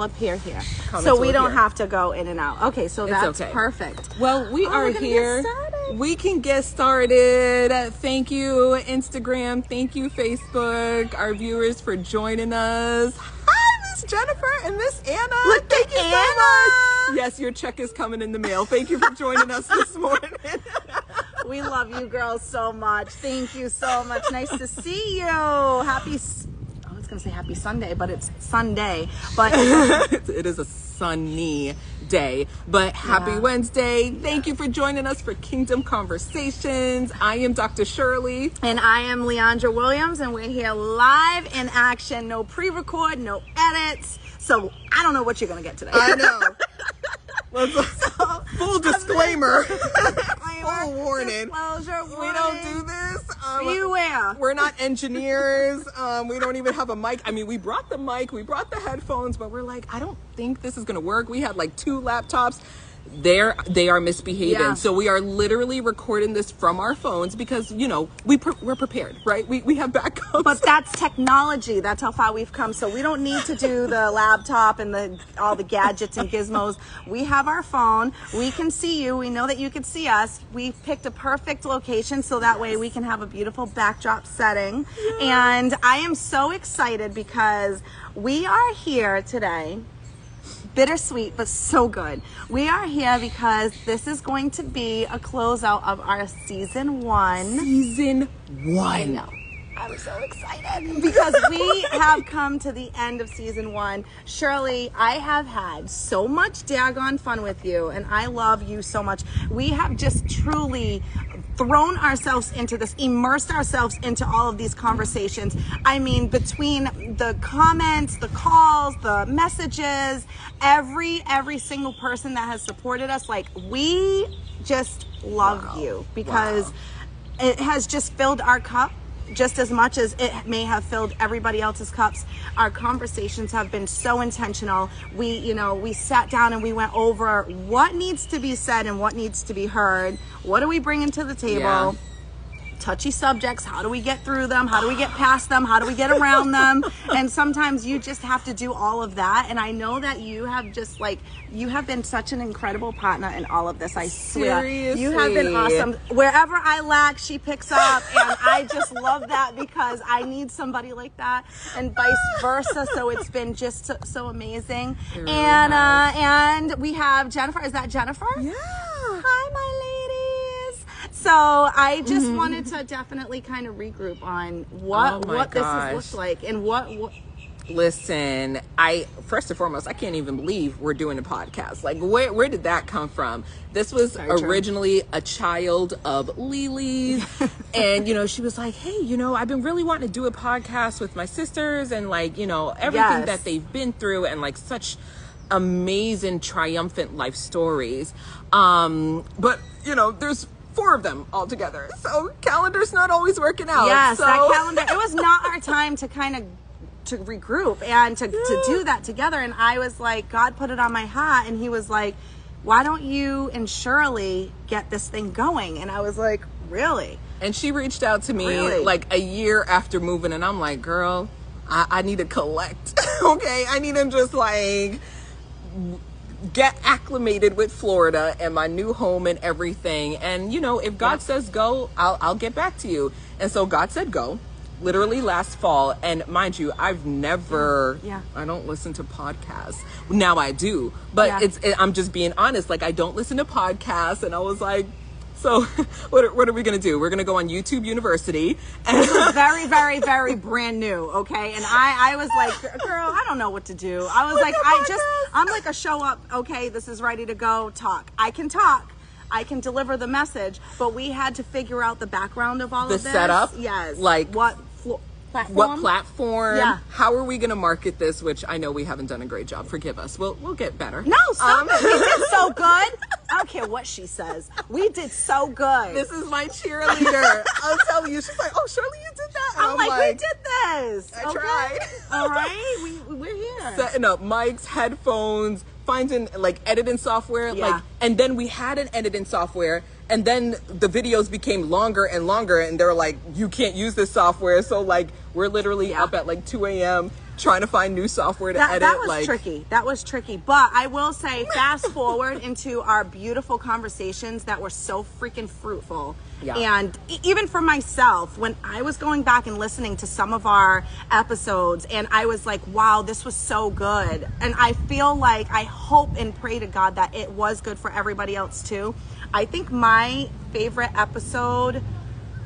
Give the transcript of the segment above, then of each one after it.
all up here. Comments So we don't here. have to go in and out. Okay, so that's okay. perfect. Well, we are we're gonna here. get started. We can get started. Thank you, Instagram. Thank you, Facebook, our viewers, for joining us. Hi, Miss Jennifer and Miss Anna. Look Thank at you so Anna. much. Yes, your check is coming in the mail. Thank you for joining us this morning. We love you girls so much. Thank you so much. Nice to see you. I was going to say happy Sunday, but it's Sunday. But It is a sunny day, but happy Wednesday. Thank you for joining us for Kingdom Conversations. I am Dr. Shirley. and I am Leandra Williams, and we're here live in action. No pre-record, no edits. So I don't know what you're going to get today. I know. Full disclaimer. Full warning. Disclosure We warning. don't do this. Beware. We're not engineers. We don't even have a mic. I mean, we brought the mic, we brought the headphones, but we're like, I don't think this is going to work. We had like 2 laptops. They are misbehaving. Yeah. So we are literally recording this from our phones because, you know, we're prepared, right? We have backups. But that's technology. That's how far we've come. So we don't need to do the laptop and all the gadgets and gizmos. We have our phone. We can see you. We know that you can see us. We picked a perfect location so that way we can have a beautiful backdrop setting. And I am so excited because we are here today. Bittersweet, but so good. We are here because this is going to be a closeout of our season 1. Season 1. I know. I'm so excited because we have come to the end of season 1. Shirley, I have had so much daggone fun with you, and I love you so much. We have just truly thrown ourselves into this, immersed ourselves into all of these conversations. I mean, between the comments, the calls, the messages, every single person that has supported us, like, we just love you because it has just filled our cup just as much as it may have filled everybody else's cups. Our conversations have been so intentional. We sat down and we went over what needs to be said and what needs to be heard. What are we bringing to the table? Yeah. Touchy subjects. How do we get through them? How do we get past them? How do we get around them? And sometimes you just have to do all of that. And I know that you have you have been such an incredible partner in all of this. I swear. Seriously. You have been awesome. Wherever I lack, she picks up. And I just love that because I need somebody like that and vice versa. So it's been just so amazing. Really And nice. and we have Jennifer. Is that Jennifer? Yeah. Hi, my ladies. So I just wanted to definitely kind of regroup on what my this gosh. has looked like and what Listen, first and foremost, I can't even believe we're doing a podcast. Like, where did that come from? This was Very true. originally a child of Lily's. And, she was like, hey, I've been really wanting to do a podcast with my sisters and, like, everything Yes. that they've been through and, like, such amazing, triumphant life stories. But, there's 4 of them all together. So calendar's not always working out. yes, so. that calendar. It was not our time to kind of to regroup and to do that together. And I was like, God put it on my hat, and He was like, why don't you and Shirley get this thing going? And I was like, really? And she reached out to me Really? like a year after moving, and I'm like, girl, I need to collect. Okay, I need to just like get acclimated with Florida and my new home and everything. And if God says go, I'll get back to you. And so God said go, literally last fall. And mind you, I've never, I don't listen to podcasts. Now I do, but I'm just being honest. Like, I don't listen to podcasts. And I was like, so what are we going to do? We're going to go on YouTube University. And This was very, very, very brand new, okay? And I was like, girl, I don't know what to do. I was like, I'm like a show up, okay, this is ready to go, talk. I can talk. I can deliver the message, but we had to figure out the background of all the of this. setup, Yes. like what platform? what platform? Yeah. How are we going to market this? Which I know we haven't done a great job. Forgive us. We'll get better. No, stop it. We did so good. I don't care what she says. We did so good. This is my cheerleader. I'll tell you. She's like, oh, Shirley, you did that. And I'm like, we did this. I tried. All right. We're here. Setting up mics, headphones, finding like editing software. Yeah. Like, and then we had an editing software. And then the videos became longer and longer, and they're like, you can't use this software. So like, we're literally up at like 2 a.m. trying to find new software to edit. That was tricky. That was tricky. But I will say, fast forward into our beautiful conversations that were so freaking fruitful. Yeah. And even for myself, when I was going back and listening to some of our episodes, and I was like, wow, this was so good. And I feel like, I hope and pray to God that it was good for everybody else too. I think my favorite episode,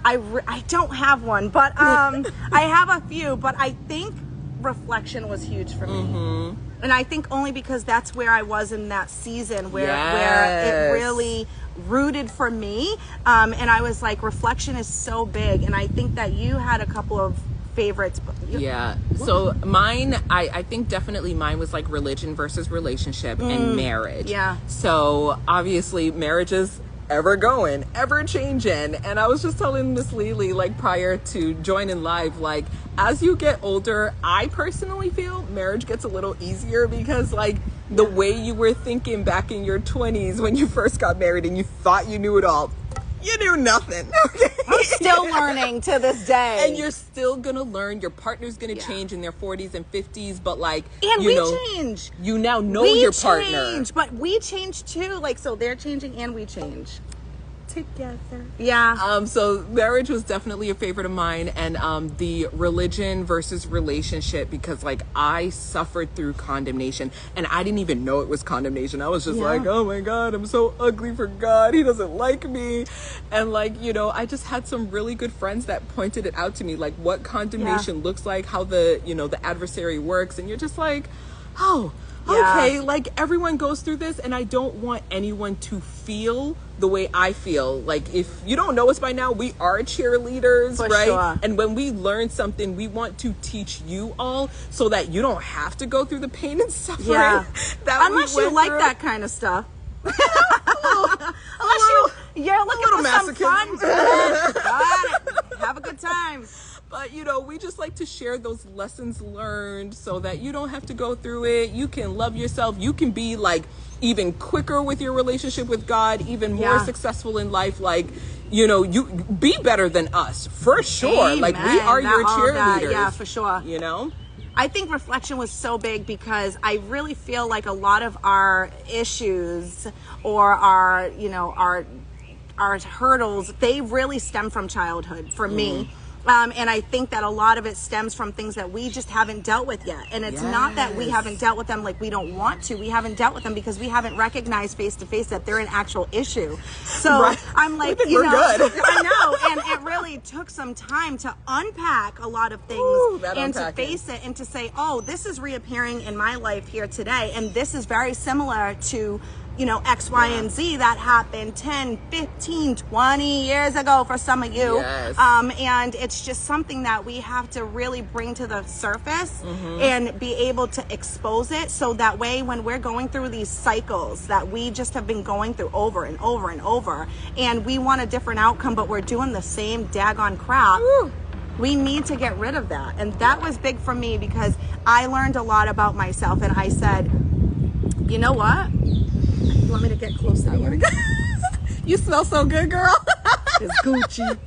I don't have one, but I have a few, but I think reflection was huge for me. Mm-hmm. And I think only because that's where I was in that season where it really rooted for me. And I was like, reflection is so big. And I think that you had a couple of favorites. Yeah. So mine, I think definitely mine was like religion versus relationship and marriage. Yeah. So obviously marriage is ever going, ever changing. And I was just telling Miss Lily, like prior to joining live, like as you get older, I personally feel marriage gets a little easier because like the way you were thinking back in your 20s when you first got married and you thought you knew it all, you knew nothing. Okay? I'm still learning to this day. And you're still gonna learn. Your partner's gonna change in their 40s and 50s, but like, and you we know, change. You now know We your partner. change, but we change too. Like, so they're changing and we change Together. Yeah. So marriage was definitely a favorite of mine, and the religion versus relationship, because like I suffered through condemnation and I didn't even know it was condemnation. I was just like, oh my God, I'm so ugly for God. He doesn't like me. And like, you know, I just had some really good friends that pointed it out to me, like what condemnation looks like, how the, you know, the adversary works. And you're just like, oh, okay, like everyone goes through this, and I don't want anyone to feel the way I feel. Like, if you don't know us by now, we are cheerleaders, For right? sure. And when we learn something, we want to teach you all so that you don't have to go through the pain and suffering. Yeah. That Unless we you went like through. that kind of stuff. Unless You're looking for some fun. Got it. Have a good time. But, you know, we just like to share those lessons learned so that you don't have to go through it. You can love yourself. You can be like even quicker with your relationship with God, even more successful in life. Like, you know, you be better than us for sure. Amen. Like, we are your cheerleaders. Yeah, for sure. You know? I think reflection was so big because I really feel like a lot of our issues or our, you know, our hurdles, they really stem from childhood for me. And I think that a lot of it stems from things that we just haven't dealt with yet. And it's not that we haven't dealt with them like we don't want to. We haven't dealt with them because we haven't recognized face to face that they're an actual issue. So I'm like, you know, I know. And it really took some time to unpack a lot of things and to face it and to say, oh, this is reappearing in my life here today. And this is very similar to, you know, X, Y, and Z that happened 10, 15, 20 years ago for some of you. And it's just something that we have to really bring to the surface and be able to expose it, so that way when we're going through these cycles that we just have been going through over and over and over, and we want a different outcome, but we're doing the same daggone crap. We need to get rid of that. And that was big for me because I learned a lot about myself, and I said, you know what? You want me to get closer? You smell so good, girl. It's Gucci.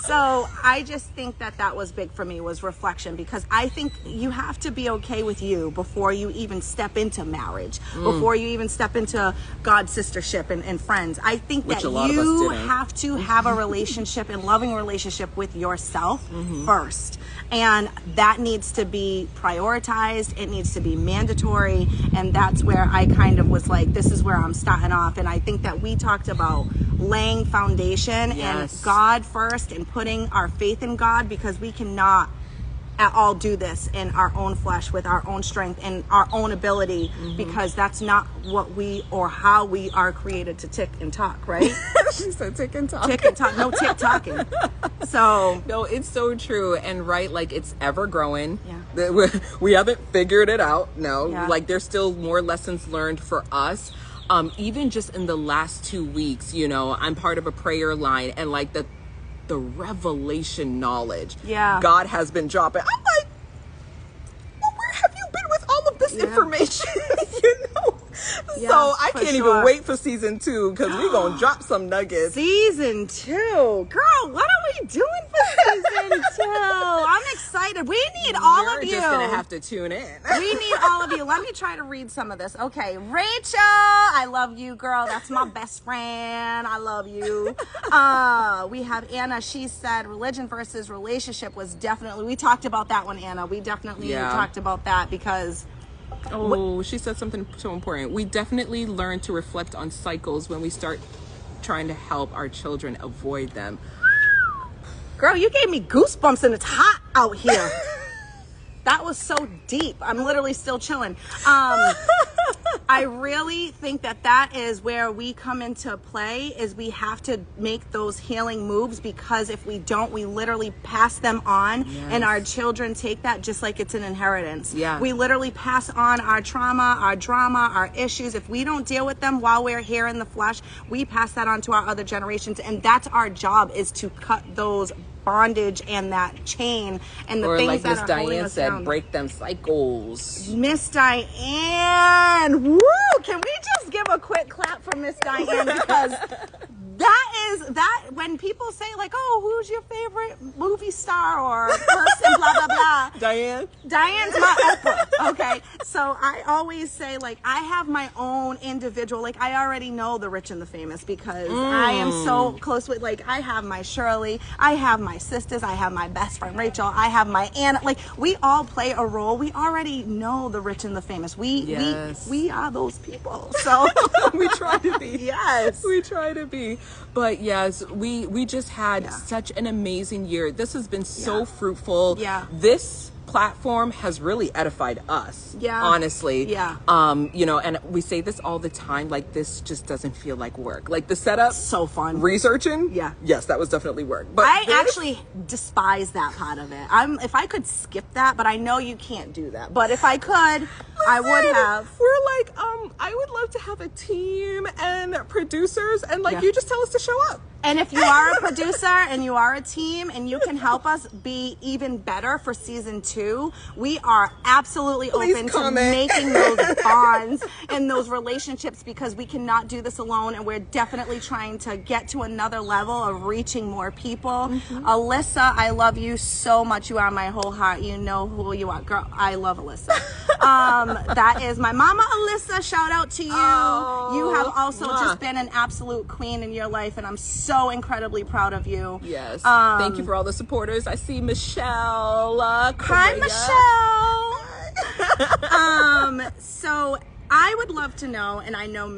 So I just think that was big for me, was reflection, because I think you have to be okay with you before you even step into marriage, before you even step into God's sistership and friends. I think that you have to have a relationship and loving relationship with yourself first. And that needs to be prioritized. It needs to be mandatory. And that's where I kind of was like, this is where I'm starting off. And I think that we talked about laying foundation and God first, and putting our faith in God, because we cannot at all do this in our own flesh with our own strength and our own ability, because that's not what we or how we are created to tick and talk, right? She said tick and talk. Tick and talk. No tick talking. So no, it's so true. And like, it's ever growing. We haven't figured it out. Like, there's still more lessons learned for us. Even just in the last 2 weeks, you know, I'm part of a prayer line, and like the revelation knowledge God has been dropping. I'm like, well, where have you been with all of this information? You know? So I can't even wait for season 2, because we're going to drop some nuggets. Season 2. Girl, why don't we doing for season 2? I'm excited. We need all of you. You're just going to have to tune in. We need all of you. Let me try to read some of this. Okay, Rachel, I love you, girl. That's my best friend. I love you. We have Anna. She said religion versus relationship was definitely, we talked about that one, Anna. We definitely talked about that because... Oh, she said something so important. We definitely learn to reflect on cycles when we start trying to help our children avoid them. Girl, you gave me goosebumps and it's hot out here. That was so deep. I'm literally still chilling. I really think that is where we come into play, is we have to make those healing moves, because if we don't, we literally pass them on, and our children take that just like it's an inheritance. Yeah. We literally pass on our trauma, our drama, our issues. If we don't deal with them while we're here in the flesh, we pass that on to our other generations, and that's our job, is to cut those bondage and that chain and the or things like that Miss are holding Diane us said, down. break them cycles. Miss Diane, woo! Can we just give a quick clap for Miss Diane, because that when people say like, oh, who's your favorite movie star or person, blah blah blah. Diane's my Oprah. Okay, so I always say, like, I have my own individual, like, I already know the rich and the famous, because I am so close with, like, I have my Shirley, I have my sisters, I have my best friend Rachel, I have my aunt. Like, we all play a role. We already know the rich and the famous. We are those people. So we try to be. Yes, we try to be. But yes, we just had such an amazing year. This has been so fruitful. Yeah. This platform has really edified us. Yeah. Honestly. Yeah. You know, and we say this all the time, like, this just doesn't feel like work. Like, the setup, so fun. researching, Yeah. yes, that was definitely work. But I actually despise that part of it. If I could skip that, but I know you can't do that. But if I could, I would have. We're like, I would love to have a team and producers, and like, you just tell us to show up. And if you are a producer and you are a team and you can help us be even better for season 2, we are absolutely open to making those bonds and those relationships, because we cannot do this alone, and we're definitely trying to get to another level of reaching more people. Alyssa, I love you so much. You are my whole heart. You know who you are. Girl, I love Alyssa. That is my mama, Alyssa. Shout out to you. You have also just been an absolute queen in your life, and I'm so incredibly proud of you. Yes. Thank you for all the supporters. I see Michelle. Hi, Michelle. So I would love to know, and I know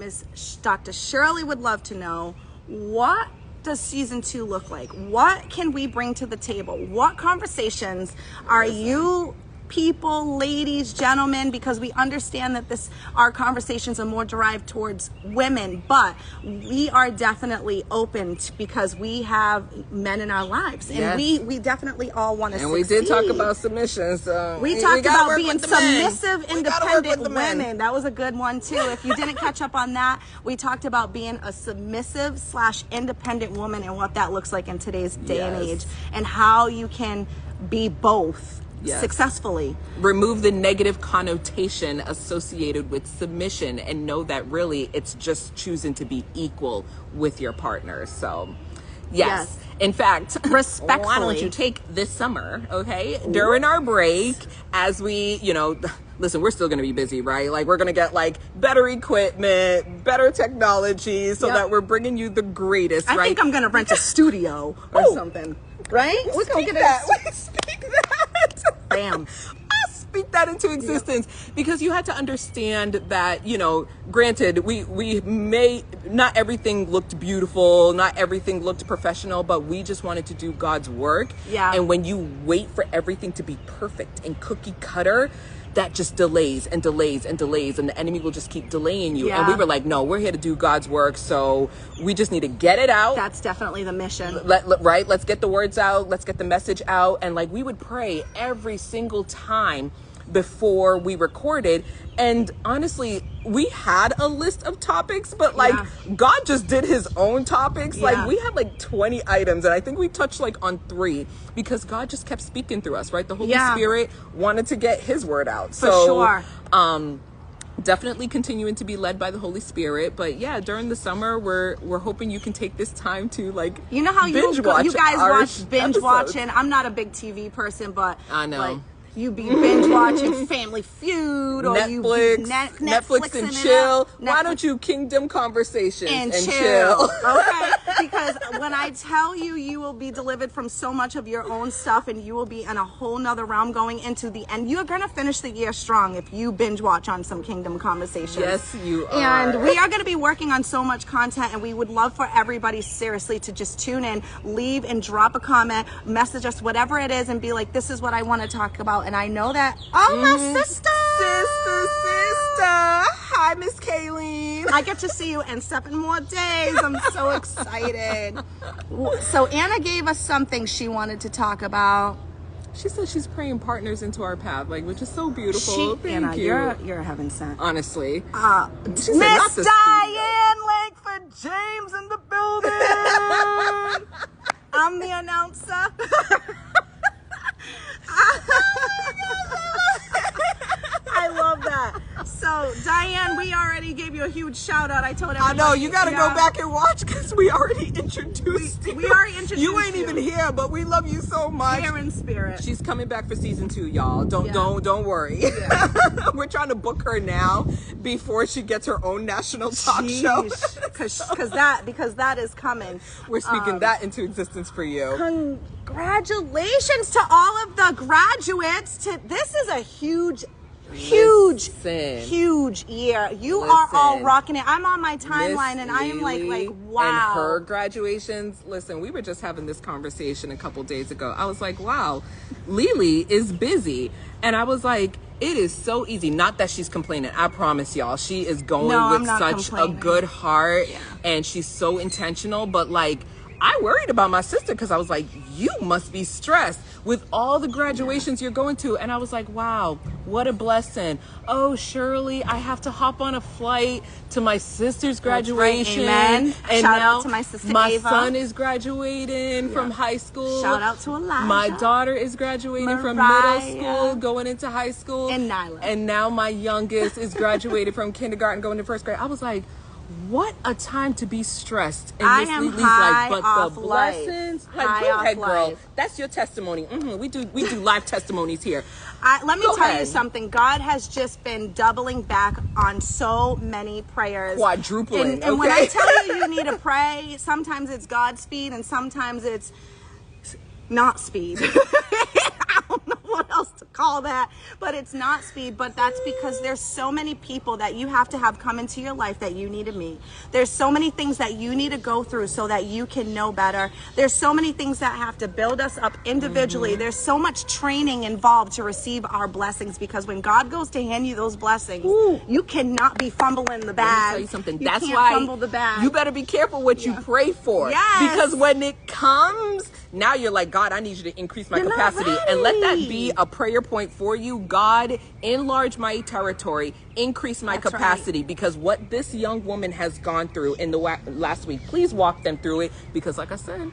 Dr. Shirley would love to know, what does season 2 look like? What can we bring to the table? What conversations are you people, ladies, gentlemen, because we understand that our conversations are more derived towards women, but we are definitely open because we have men in our lives, and we definitely all want to succeed. And we did talk about submission, so we talked about being submissive, independent women. That was a good one too. If you didn't catch up on that, we talked about being a submissive / independent woman and what that looks like in today's day and age, and how you can be both. Successfully. Remove the negative connotation associated with submission, and know that really it's just choosing to be equal with your partner. So yes. In fact, respectfully, why don't you take this summer, okay, during our break, as we, listen, we're still going to be busy, right? Like, we're going to get like better equipment, better technology, so that we're bringing you the greatest, right? I think I'm going to rent a studio or something, right? We're going to get that. Speak that. Bam. Speak that into existence, because you had to understand that, granted, we may not everything looked beautiful, not everything looked professional, but we just wanted to do God's work. And when you wait for everything to be perfect and cookie cutter, that just delays and delays and delays, and the enemy will just keep delaying you. And we were like, no, we're here to do God's work, so we just need to get it out. That's definitely the mission. Right? Let's get the words out. Let's get the message out. And like, we would pray every single time before we recorded, and honestly, we had a list of topics, but like, God just did his own topics. Like, we had like 20 items, and I think we touched like on 3, because God just kept speaking through us, right? The Holy Spirit wanted to get his word out. For sure. definitely continuing to be led by the Holy Spirit. But yeah, during the summer, we're hoping you can take this time to like, you know how you guys our watch binge episodes. watching. I'm not a big TV person, but I know. like, you be binge watching Family Feud or Netflix and chill. Why don't you Kingdom Conversations and chill? Okay, because when I tell you, you will be delivered from so much of your own stuff, and you will be in a whole nother realm going into the end. You're gonna finish the year strong if you binge watch on some Kingdom Conversations. Yes, you are. And we are gonna be working on so much content, and we would love for everybody seriously to just tune in, leave and drop a comment, message us, whatever it is, and be like, this is what I want to talk about. And I know that, my sister. Hi, Miss Kayleen. I get to see you in 7 more days. I'm so excited. So Anna gave us something she wanted to talk about. She said she's praying partners into our path, like, which is so beautiful. Thank Anna, you. You're heaven sent. Honestly. Miss Diane Langford James in the building. I'm the announcer. I love that. So, Diane, we already gave you a huge shout out. I told everybody. I know, you got to go back and watch because we already introduced you. We already introduced you. You ain't even here, but we love you so much. Here in spirit. She's coming back for season 2, y'all. Don't worry. Yeah. We're trying to book her now before she gets her own national talk show. Because that is coming. We're speaking that into existence for you. Congratulations to all of the graduates. This is a huge year. You are all rocking it. I'm on my timeline and I am like, wow. And her graduations, listen, we were just having this conversation a couple days ago. I was like, wow, Lily is busy. And I was like, it is so easy. Not that she's complaining. I promise y'all, she is going with such a good heart and she's so intentional. But like, I worried about my sister because I was like, you must be stressed with all the graduations you're going to. And I was like, wow, what a blessing. Oh, Shirley, I have to hop on a flight to my sister's graduation. Right, amen. And shout now out to my sister my Ava. son is graduating from high school. Shout out to Elijah. My daughter is graduating from middle school, going into high school. And Nyla. And now my youngest is graduated from kindergarten, going to first grade. I was like, what a time to be stressed in Miss Lily's life, but the blessings. Like, go ahead, girl. That's your testimony. We do live testimonies here. Let me tell you something. God has just been doubling back on so many prayers, quadrupling. And when I tell you need to pray, sometimes it's Godspeed and sometimes it's not speed. I don't know what else to call that, but it's not speed. But that's because there's so many people that you have to have come into your life that you need to meet. There's so many things that you need to go through so that you can know better. There's so many things that have to build us up individually. There's so much training involved to receive our blessings, because when God goes to hand you those blessings, you cannot be fumbling the bag. Let me tell you something. You that's can't why fumble the bag. You better be careful what you pray for. Yes. Because when it comes, now you're like, God, I need you to increase my capacity. And let that be a prayer point for you. God, enlarge my territory, increase my capacity. Right. Because what this young woman has gone through in the last week, please walk them through it. Because like I said,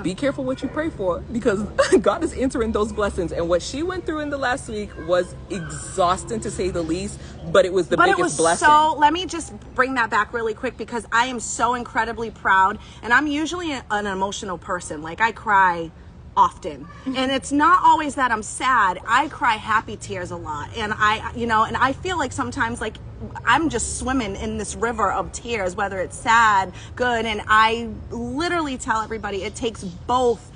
be careful what you pray for, because God is entering those blessings. And what she went through in the last week was exhausting, to say the least, but it was the biggest blessing. So let me just bring that back really quick, because I am so incredibly proud, and I'm usually an emotional person. Like, I cry often, and it's not always that I'm sad. I cry happy tears a lot, and I feel like sometimes like I'm just swimming in this river of tears, whether it's sad, good, and I literally tell everybody it takes both